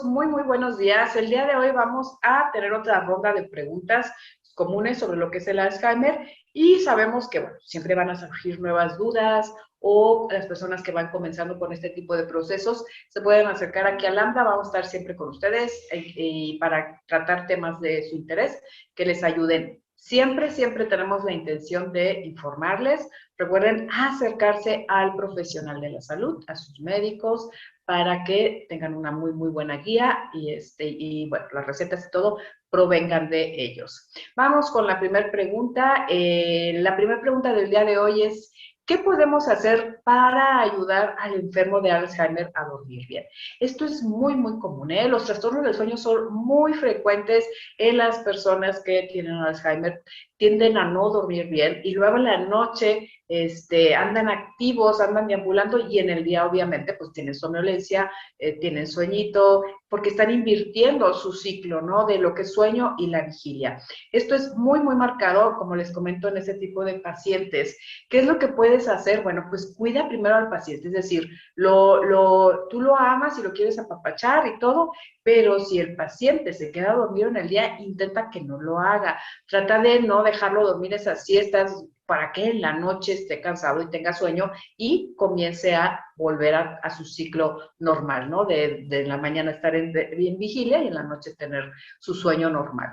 Muy, muy buenos días. El día de hoy vamos a tener otra ronda de preguntas comunes sobre lo que es el Alzheimer y sabemos que, bueno, siempre van a surgir nuevas dudas o las personas que van comenzando con este tipo de procesos se pueden acercar aquí a Lambda. Vamos a estar siempre con ustedes y para tratar temas de su interés que les ayuden. Siempre, siempre tenemos la intención de informarles. Recuerden acercarse al profesional de la salud, a sus médicos, para que tengan una muy, muy buena guía y bueno, las recetas y todo provengan de ellos. Vamos con la primera pregunta. La primera pregunta del día de hoy es, ¿qué podemos hacer para ayudar al enfermo de Alzheimer a dormir bien? Esto es muy, muy común, ¿eh? Los trastornos del sueño son muy frecuentes en las personas que tienen Alzheimer, tienden a no dormir bien y luego en la noche andan activos, andan deambulando y en el día obviamente pues tienen somnolencia, tienen sueñito, porque están invirtiendo su ciclo, ¿no? De lo que es sueño y la vigilia. Esto es muy, muy marcado, como les comento, en ese tipo de pacientes. ¿Qué es lo que puedes hacer? Bueno, pues cuida primero al paciente, es decir, tú lo amas y lo quieres apapachar y todo, pero si el paciente se queda dormido en el día, intenta que no lo haga. Trata de no dejarlo dormir esas siestas para que en la noche esté cansado y tenga sueño y comience a volver a su ciclo normal, ¿no? De la mañana estar en vigilia y en la noche tener su sueño normal.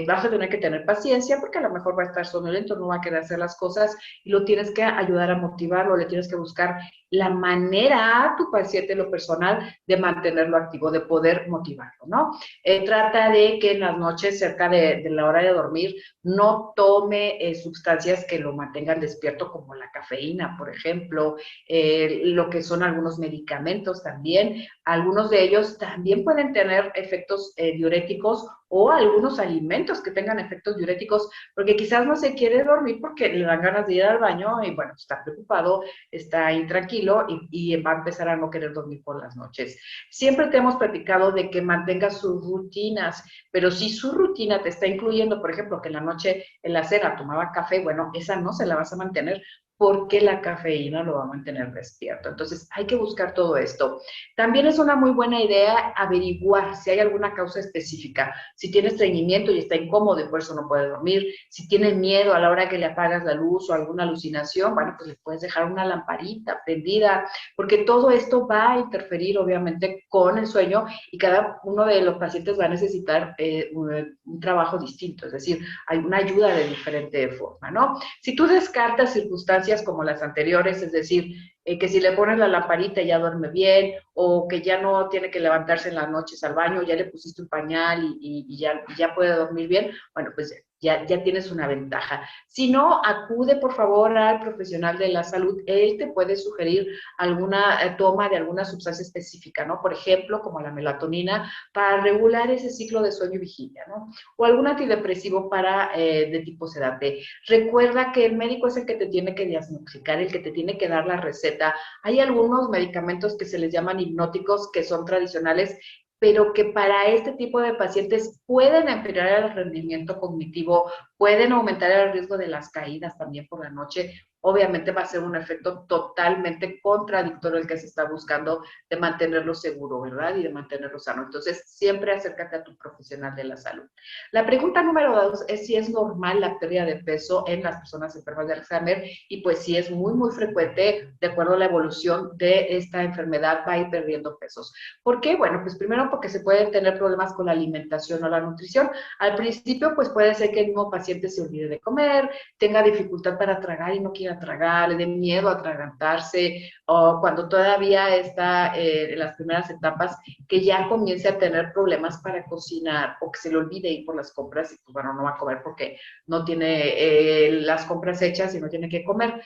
Vas a tener que tener paciencia porque a lo mejor va a estar somnoliento, no va a querer hacer las cosas y lo tienes que ayudar a motivarlo, le tienes que buscar la manera a tu paciente, lo personal, de mantenerlo activo, de poder motivarlo, ¿no? Trata de que en las noches, cerca de la hora de dormir, no tome sustancias que lo mantengan despierto, como la cafeína, por ejemplo, lo que son algunos medicamentos también. Algunos de ellos también pueden tener efectos diuréticos o algunos alimentos que tengan efectos diuréticos, porque quizás no se quiere dormir porque le dan ganas de ir al baño y bueno, está preocupado, está intranquilo y va a empezar a no querer dormir por las noches. Siempre te hemos platicado de que mantengas sus rutinas, pero si su rutina te está incluyendo, por ejemplo, que en la noche en la cena tomaba café, bueno, esa no se la vas a mantener porque la cafeína lo va a mantener despierto. Entonces, hay que buscar todo esto. También es una muy buena idea averiguar si hay alguna causa específica. Si tiene estreñimiento y está incómodo y por eso no puede dormir, si tiene miedo a la hora que le apagas la luz o alguna alucinación, bueno, pues le puedes dejar una lamparita prendida, porque todo esto va a interferir obviamente con el sueño y cada uno de los pacientes va a necesitar un trabajo distinto, es decir, hay una ayuda de diferente forma, ¿no? Si tú descartas circunstancias como las anteriores, es decir, que si le pones la lamparita ya duerme bien, o que ya no tiene que levantarse en las noches al baño, ya le pusiste un pañal y ya puede dormir bien, bueno, pues ya tienes una ventaja. Si no, acude por favor al profesional de la salud. Él te puede sugerir alguna toma de alguna sustancia específica, ¿no? Por ejemplo, como la melatonina, para regular ese ciclo de sueño y vigilia, ¿no? O algún antidepresivo de tipo sedante. Recuerda que el médico es el que te tiene que diagnosticar, el que te tiene que dar la receta. Hay algunos medicamentos que se les llaman hipnóticos, que son tradicionales, pero que para este tipo de pacientes pueden empeorar el rendimiento cognitivo, pueden aumentar el riesgo de las caídas también por la noche. Obviamente va a ser un efecto totalmente contradictorio el que se está buscando de mantenerlo seguro, ¿verdad? Y de mantenerlo sano. Entonces, siempre acércate a tu profesional de la salud. La pregunta número 2 es si es normal la pérdida de peso en las personas enfermas de Alzheimer, y pues sí es muy, muy frecuente, de acuerdo a la evolución de esta enfermedad, va a ir perdiendo pesos. ¿Por qué? Bueno, pues primero porque se pueden tener problemas con la alimentación o la nutrición. Al principio, pues puede ser que el mismo paciente se olvide de comer, tenga dificultad para tragar y no quiera tragar, le dé miedo a atragantarse, o cuando todavía está en las primeras etapas, que ya comience a tener problemas para cocinar o que se le olvide ir por las compras y pues bueno, no va a comer porque no tiene las compras hechas y no tiene que comer.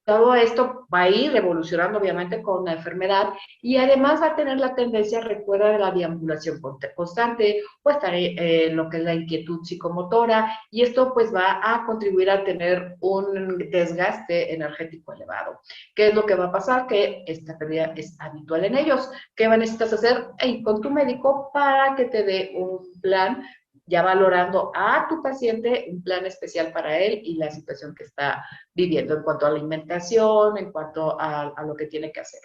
Todo esto va a ir evolucionando obviamente con la enfermedad y además va a tener la tendencia, recuerda, de la deambulación constante o estar en lo que es la inquietud psicomotora, y esto pues va a contribuir a tener un desgaste energético elevado. ¿Qué es lo que va a pasar? Que esta pérdida es habitual en ellos. ¿Qué necesitas hacer? Con tu médico para que te dé un plan, ya valorando a tu paciente, un plan especial para él y la situación que está viviendo en cuanto a la alimentación, en cuanto a lo que tiene que hacer.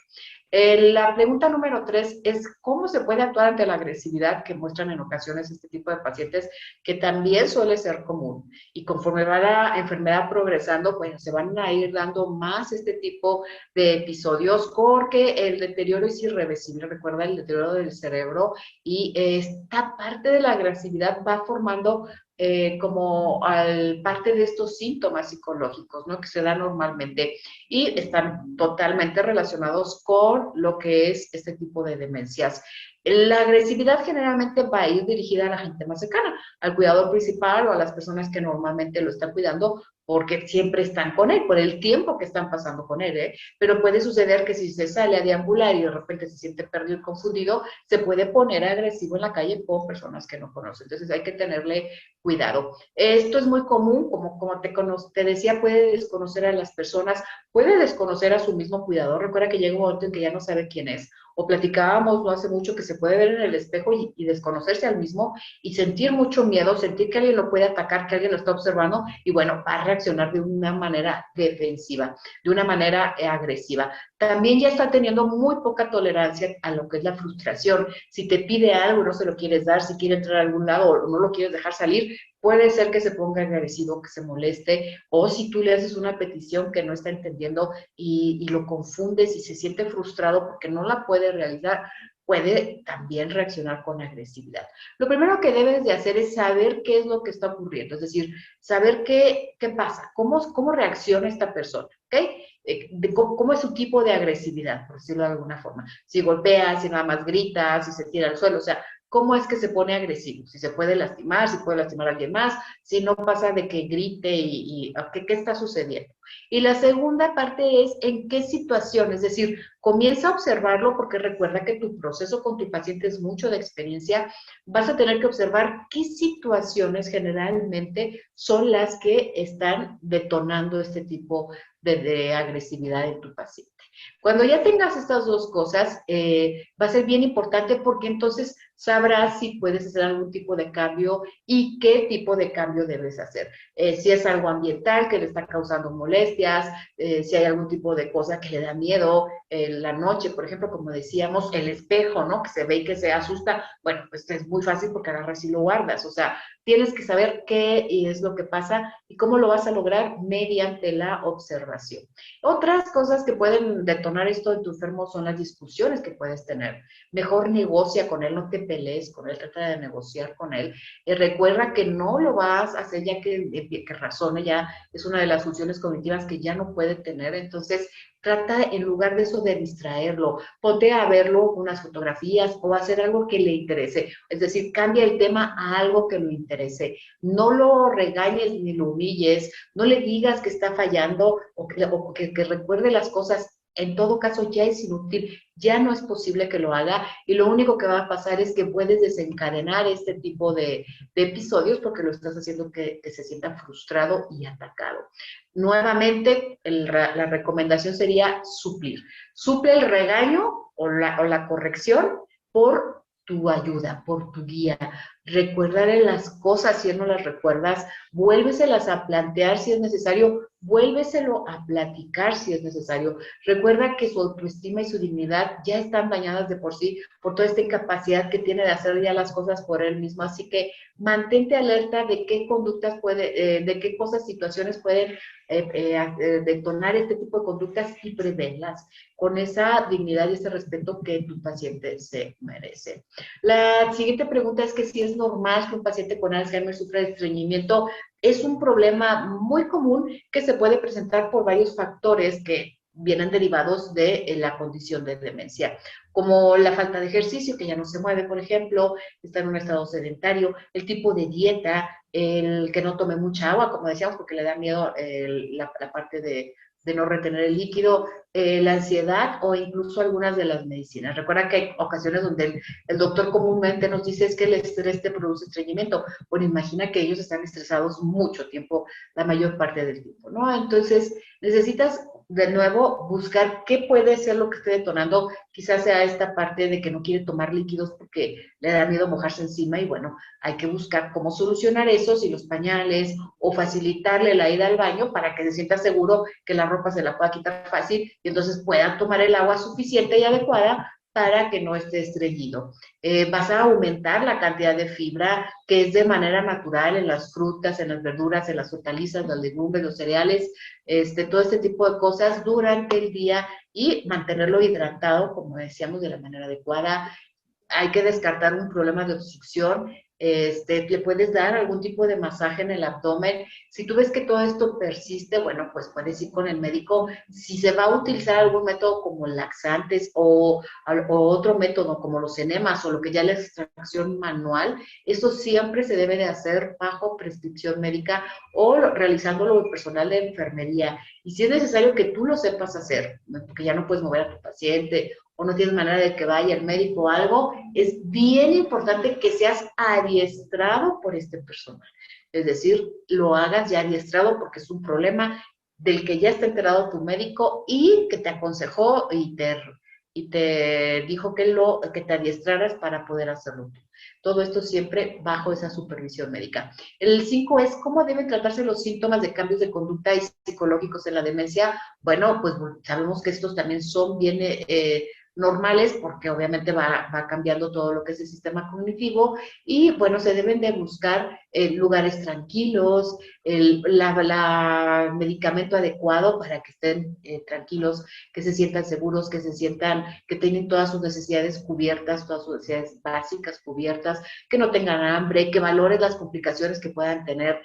La pregunta número 3 es cómo se puede actuar ante la agresividad que muestran en ocasiones este tipo de pacientes, que también suele ser común. Y conforme va la enfermedad progresando, pues se van a ir dando más este tipo de episodios porque el deterioro es irreversible, recuerda el deterioro del cerebro, y esta parte de la agresividad va formando como parte de estos síntomas psicológicos, ¿no? Que se dan normalmente y están totalmente relacionados con lo que es este tipo de demencias. La agresividad generalmente va a ir dirigida a la gente más cercana, al cuidador principal o a las personas que normalmente lo están cuidando porque siempre están con él, por el tiempo que están pasando con él, ¿eh? Pero puede suceder que si se sale a deambular y de repente se siente perdido y confundido, se puede poner agresivo en la calle con personas que no conoce. Entonces hay que tenerle cuidado. Esto es muy común, como te decía, puede desconocer a las personas, puede desconocer a su mismo cuidador. Recuerda que llega un momento en que ya no sabe quién es. O platicábamos no hace mucho que se puede ver en el espejo y desconocerse al mismo y sentir mucho miedo, sentir que alguien lo puede atacar, que alguien lo está observando y bueno, va a reaccionar de una manera defensiva, de una manera agresiva. También ya está teniendo muy poca tolerancia a lo que es la frustración. Si te pide algo y no se lo quieres dar, si quiere entrar a algún lado o no lo quieres dejar salir, puede ser que se ponga agresivo, que se moleste, o si tú le haces una petición que no está entendiendo y lo confundes y se siente frustrado porque no la puede realizar, puede también reaccionar con agresividad. Lo primero que debes de hacer es saber qué es lo que está ocurriendo, es decir, saber qué pasa, cómo reacciona esta persona, ¿ok? Cómo es su tipo de agresividad, por decirlo de alguna forma. Si golpea, si nada más grita, si se tira al suelo, o sea, cómo es que se pone agresivo, si se puede lastimar, si puede lastimar a alguien más, si no pasa de que grite y ¿qué está sucediendo? Y la segunda parte es en qué situación, es decir, comienza a observarlo porque recuerda que tu proceso con tu paciente es mucho de experiencia, vas a tener que observar qué situaciones generalmente son las que están detonando este tipo de agresividad en tu paciente. Cuando ya tengas estas dos cosas, va a ser bien importante porque entonces sabrás si puedes hacer algún tipo de cambio y qué tipo de cambio debes hacer. Si es algo ambiental que le está causando molestias, si hay algún tipo de cosa que le da miedo, la noche, por ejemplo, como decíamos, el espejo, ¿no? Que se ve y que se asusta, bueno, pues es muy fácil porque agarras y lo guardas, o sea, tienes que saber qué es lo que pasa y cómo lo vas a lograr mediante la observación. Otras cosas que pueden detonar esto en tu enfermo son las discusiones que puedes tener. Mejor negocia con él, no te pelees con él, trata de negociar con él. Recuerda que no lo vas a hacer ya que razone, ya es una de las funciones cognitivas que ya no puede tener. Entonces, trata en lugar de eso de distraerlo, ponte a verlo unas fotografías o hacer algo que le interese. Es decir, cambia el tema a algo que lo interese. No lo regañes ni lo humilles, no le digas que está fallando o que recuerde las cosas. En todo caso, ya es inútil, ya no es posible que lo haga y lo único que va a pasar es que puedes desencadenar este tipo de episodios porque lo estás haciendo que se sienta frustrado y atacado. Nuevamente, la recomendación sería suplir. Suple el regaño o la corrección por tu ayuda, por tu guía. Recordarle las cosas si no las recuerdas, vuélveselas a plantear si es necesario, vuélveselo a platicar si es necesario. Recuerda que su autoestima y su dignidad ya están dañadas de por sí por toda esta incapacidad que tiene de hacer ya las cosas por él mismo. Así que mantente alerta de qué conductas de qué cosas, situaciones pueden detonar este tipo de conductas y prevenlas con esa dignidad y ese respeto que tu paciente se merece. La siguiente pregunta es que si es normal que un paciente con Alzheimer sufra de estreñimiento. Es un problema muy común que se puede presentar por varios factores que vienen derivados de la condición de demencia, como la falta de ejercicio, que ya no se mueve, por ejemplo, está en un estado sedentario, el tipo de dieta, el que no tome mucha agua, como decíamos, porque le da miedo la parte de no retener el líquido, la ansiedad o incluso algunas de las medicinas. Recuerda que hay ocasiones donde el doctor comúnmente nos dice es que el estrés te produce estreñimiento. Bueno, imagina que ellos están estresados mucho tiempo, la mayor parte del tiempo, ¿no? Entonces, necesitas de nuevo buscar qué puede ser lo que esté detonando. Quizás sea esta parte de que no quiere tomar líquidos porque le da miedo mojarse encima y bueno, hay que buscar cómo solucionar eso, si los pañales o facilitarle la ida al baño para que se sienta seguro que la ropa se la pueda quitar fácil y entonces pueda tomar el agua suficiente y adecuada para que no esté estreñido. Vas a aumentar la cantidad de fibra que es de manera natural en las frutas, en las verduras, en las hortalizas, las legumbres, los cereales, todo este tipo de cosas durante el día y mantenerlo hidratado, como decíamos, de la manera adecuada. Hay que descartar un problema de obstrucción, le puedes dar algún tipo de masaje en el abdomen. Si tú ves que todo esto persiste, bueno, pues puedes ir con el médico. Si se va a utilizar algún método como laxantes o otro método como los enemas o lo que ya es la extracción manual, eso siempre se debe de hacer bajo prescripción médica o realizándolo el personal de enfermería. Y si es necesario que tú lo sepas hacer, porque ya no puedes mover a tu paciente o no tienes manera de que vaya el médico o algo, es bien importante que seas adiestrado por este personal. Es decir, lo hagas ya adiestrado porque es un problema del que ya está enterado tu médico y que te aconsejó y te dijo que te adiestraras para poder hacerlo. Todo esto siempre bajo esa supervisión médica. El 5 es cómo deben tratarse los síntomas de cambios de conducta y psicológicos en la demencia. Bueno, pues sabemos que estos también son bien normales porque obviamente va cambiando todo lo que es el sistema cognitivo y bueno, se deben de buscar lugares tranquilos, la medicamento adecuado para que estén tranquilos, que se sientan seguros, que se sientan, que tienen todas sus necesidades cubiertas, todas sus necesidades básicas cubiertas, que no tengan hambre, que valoren las complicaciones que puedan tener,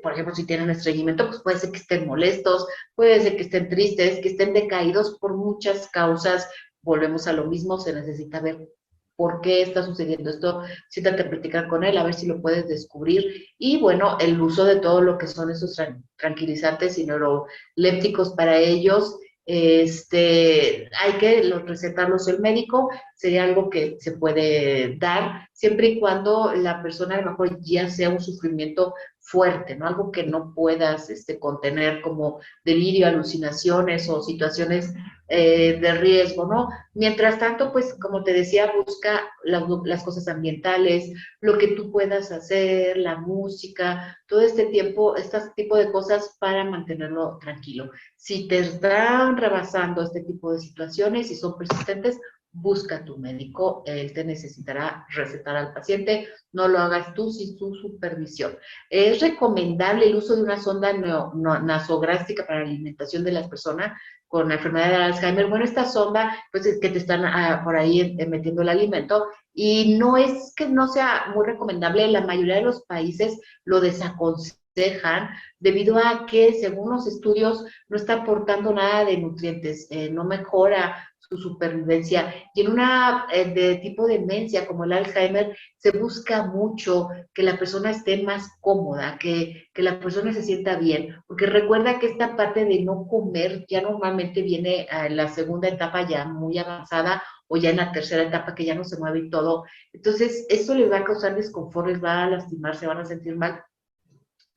por ejemplo, si tienen estreñimiento, pues puede ser que estén molestos, puede ser que estén tristes, que estén decaídos por muchas causas. Volvemos a lo mismo, se necesita ver por qué está sucediendo esto, siéntate a platicar con él, a ver si lo puedes descubrir, y bueno, el uso de todo lo que son esos tranquilizantes y neurolépticos para ellos, hay que recetarlos el médico, sería algo que se puede dar, siempre y cuando la persona a lo mejor ya sea un sufrimiento fuerte, ¿no? Algo que no puedas contener como delirio, alucinaciones o situaciones de riesgo, ¿no? Mientras tanto, pues, como te decía, busca las cosas ambientales, lo que tú puedas hacer, la música, todo este tipo de cosas para mantenerlo tranquilo. Si te están rebasando este tipo de situaciones y son persistentes, busca a tu médico, él te necesitará recetar al paciente, no lo hagas tú sin su supervisión. Es recomendable el uso de una sonda nasográfica para la alimentación de las personas con la enfermedad de Alzheimer. Bueno, esta sonda, pues es que te están por ahí metiendo el alimento y no es que no sea muy recomendable, la mayoría de los países lo desaconsejan debido a que, según los estudios, no está aportando nada de nutrientes, no mejora su supervivencia. Y en una de tipo de demencia como el Alzheimer, se busca mucho que la persona esté más cómoda, que la persona se sienta bien, porque recuerda que esta parte de no comer ya normalmente viene en la segunda etapa ya muy avanzada o ya en la tercera etapa que ya no se mueve y todo. Entonces, eso les va a causar desconfort, les va a lastimar, se van a sentir mal,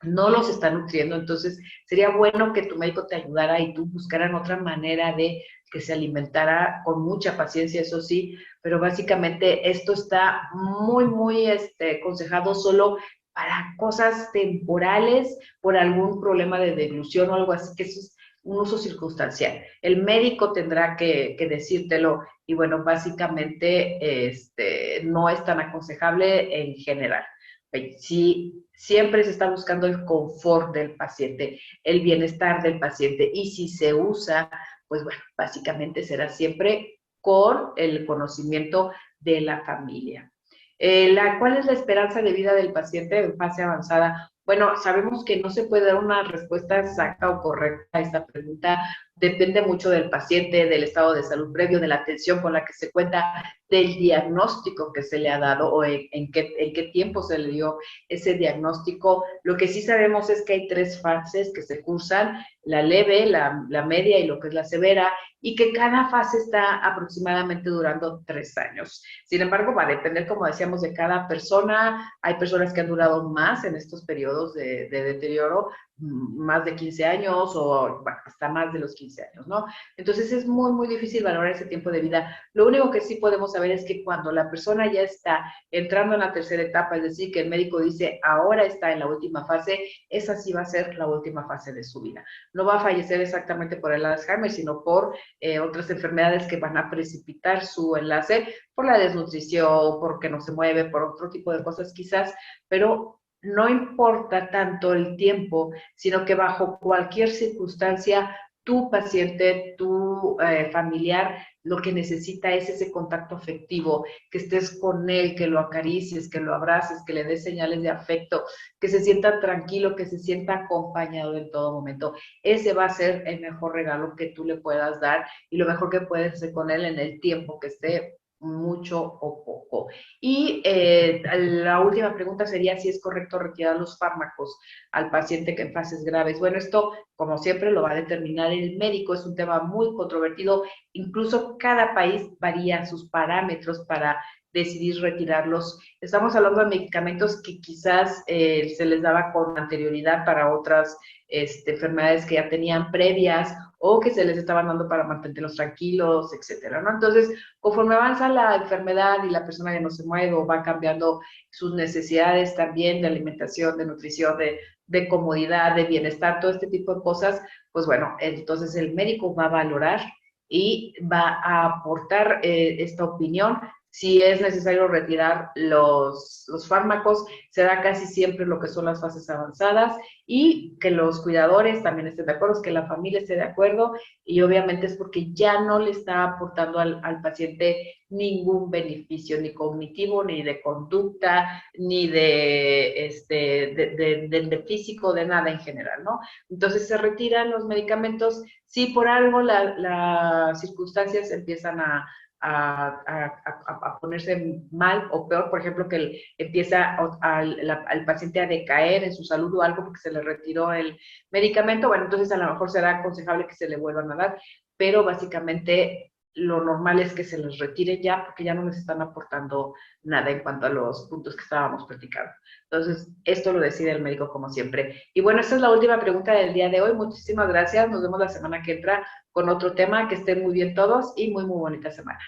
no los está nutriendo, entonces sería bueno que tu médico te ayudara y tú buscaran otra manera de que se alimentara con mucha paciencia, eso sí, pero básicamente esto está muy aconsejado solo para cosas temporales, por algún problema de deglución o algo así, que eso es un uso circunstancial. El médico tendrá que decírtelo y bueno, básicamente no es tan aconsejable en general. Si siempre se está buscando el confort del paciente, el bienestar del paciente, y si se usa, pues bueno, básicamente será siempre con el conocimiento de la familia. ¿Cuál es la esperanza de vida del paciente en fase avanzada? Bueno, sabemos que no se puede dar una respuesta exacta o correcta a esta pregunta. Depende mucho del paciente, del estado de salud previo, de la atención con la que se cuenta, del diagnóstico que se le ha dado o en qué tiempo se le dio ese diagnóstico. Lo que sí sabemos es que hay 3 fases que se cursan, la leve, la media y lo que es la severa, y que cada fase está aproximadamente durando 3 años. Sin embargo, va a depender, como decíamos, de cada persona. Hay personas que han durado más en estos periodos de deterioro, más de 15 años o bueno, hasta más de los 15 años, ¿no? Entonces es muy difícil valorar ese tiempo de vida. Lo único que sí podemos saber es que cuando la persona ya está entrando en la tercera etapa, es decir, que el médico dice ahora está en la última fase, esa sí va a ser la última fase de su vida. No va a fallecer exactamente por el Alzheimer, sino por otras enfermedades que van a precipitar su enlace, por la desnutrición, porque no se mueve, por otro tipo de cosas quizás, pero no importa tanto el tiempo, sino que bajo cualquier circunstancia, tu paciente, tu familiar, lo que necesita es ese contacto afectivo, que estés con él, que lo acaricies, que lo abraces, que le des señales de afecto, que se sienta tranquilo, que se sienta acompañado en todo momento. Ese va a ser el mejor regalo que tú le puedas dar y lo mejor que puedes hacer con él en el tiempo que esté, mucho o poco. Y la última pregunta sería si es correcto retirar los fármacos al paciente que en fases graves. Bueno, esto, como siempre, lo va a determinar el médico. Es un tema muy controvertido. Incluso cada país varía sus parámetros para decidir retirarlos. Estamos hablando de medicamentos que quizás se les daba con anterioridad para otras enfermedades que ya tenían previas o que se les estaban dando para mantenerlos tranquilos, etcétera, ¿no? Entonces, conforme avanza la enfermedad y la persona ya no se mueve o va cambiando sus necesidades también de alimentación, de nutrición, de comodidad, de bienestar, todo este tipo de cosas, pues bueno, entonces el médico va a valorar y va a aportar esta opinión. Si es necesario retirar los fármacos, se da casi siempre lo que son las fases avanzadas y que los cuidadores también estén de acuerdo, que la familia esté de acuerdo y obviamente es porque ya no le está aportando al paciente ningún beneficio, ni cognitivo, ni de conducta, ni de físico, de nada en general, ¿no? Entonces se retiran los medicamentos si por algo las circunstancias empiezan a ponerse mal o peor, por ejemplo, que empieza al paciente a decaer en su salud o algo porque se le retiró el medicamento, bueno, entonces a lo mejor será aconsejable que se le vuelvan a dar, pero básicamente lo normal es que se los retire ya porque ya no les están aportando nada en cuanto a los puntos que estábamos platicando. Entonces, esto lo decide el médico como siempre. Y bueno, esta es la última pregunta del día de hoy. Muchísimas gracias. Nos vemos la semana que entra con otro tema. Que estén muy bien todos y muy, muy bonita semana.